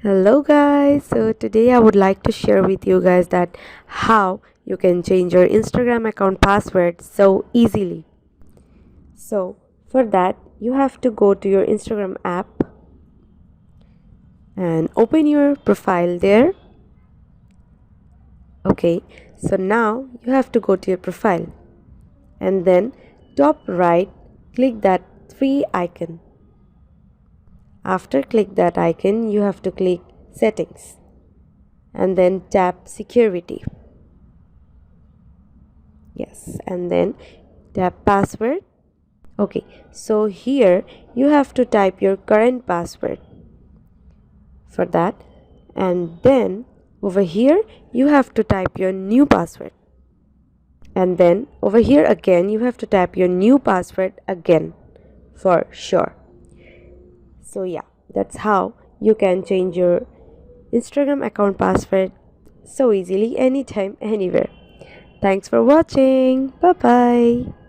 Hello guys, so today I would like to share with you guys that how you can change your Instagram account password so easily. So for that you have to go to your Instagram app and open your profile there. Okay, so now you have to go to your profile and then top right click that three icon. After click that icon you have to click settings and then tap security. Yes, and then tap password. Okay, so here you have to type your current password for that, and then over here you have to type your new password, and then over here again you have to type your new password again for sure. So yeah, that's how you can change your Instagram account password so easily anytime anywhere. Thanks for watching. Bye bye.